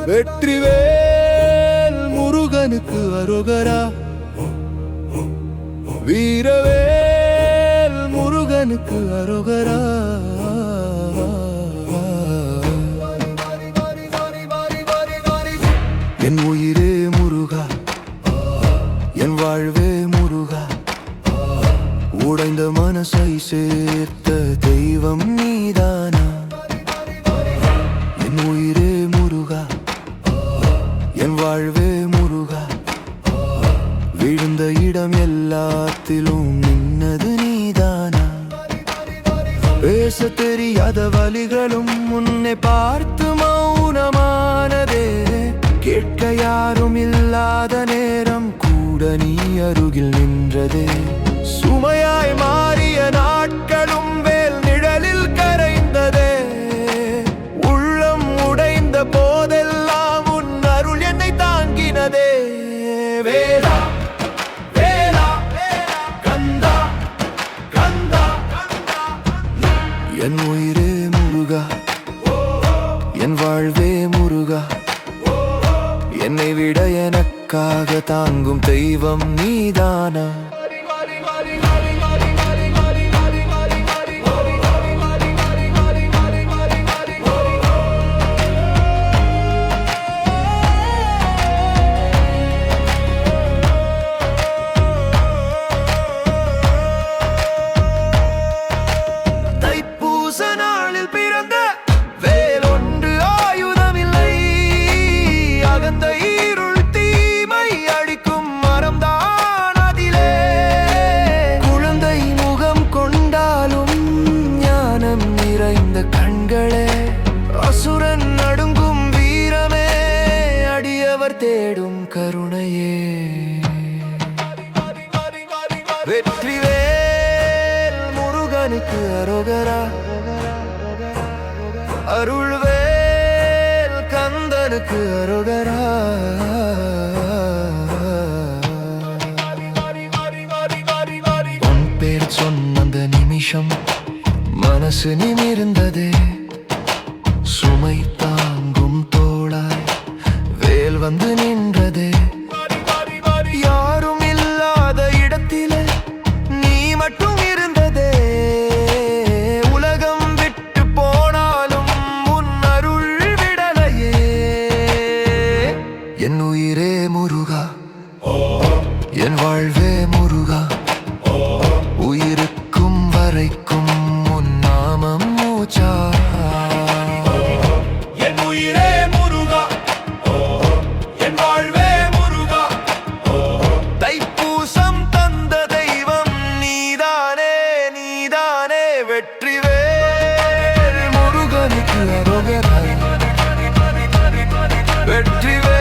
வெற்றிவேல் முருகனுக்கு அரோகரா, வீரவேல் முருகனுக்கு அரோகரா. என் உயிரே முருகா, என் வாழ்வே முருகா, உடைந்த மனசை சேர்த்த தெய்வம் நீதானா. என் உயிரே முருகா, என் வாழ்வே முருகா, விழுந்த இடம் எல்லாத்திலும் நின்னது நீதானா. பேச தெரியாத வலிகளும் முன்னே பார்த்து மௌனமானதே, கேட்க யாரும் இல்லாத நேரம் கூட நீ அருகில் நின்றதே. சுமையாய் மாறிய நாட்களும் வேல் நிழலில் கரைந்ததே, உள்ளம் உடைந்த போதெல்லாம் உன் அருள் என்னை தாங்கினதே. வேலா வேலா கந்தா கந்தா, என் உயிரே முருகா, என் வாழ்வே முருகா, என்னை விட எனக்காக தாங்கும் தெய்வம் நீதானா. தைப்பூச நாளில் பிறந்த வேலொன்று ஆயுதமில்லை, அகந்த இருள் தீமை அடிக்கும் மரம்தான் அதிலே. குழந்தை முகம் கொண்டாலும் ஞானம் நிறைந்த கண்களே, அசுரன் நடுங்கும் வீரமே, அடியவர் தேடும் கருணையே. வெற்றிவேல் முருகனுக்கு அரோகரா, அருள்வேல் கந்தனுக்கு அரோகரா. உன் பேர் சொன்ன அந்த நிமிஷம் மனசு நிமிர்ந்ததே, சுமை தாங்கும் தோளாய் வேல் வந்து நின்றதே. யாரும் இல்லாத இடத்திலே நீ மட்டும் இருந்ததே, உலகம் விட்டு போனாலும் உன் அருள் விடலையே. என் உயிரே முருகா, என் வாழ்வே முருகா, உயிருக்கும் வரைக்கும் உன் நாமம் மூச்சா. என் உயிரே முருகா, என் வாழ்வே முருகா, தைப்பூசம் தந்த தெய்வம் நீதானே நீதானே. வெற்றிவேல் முருகனுக்கு அரோகரா, வெற்றிவேல்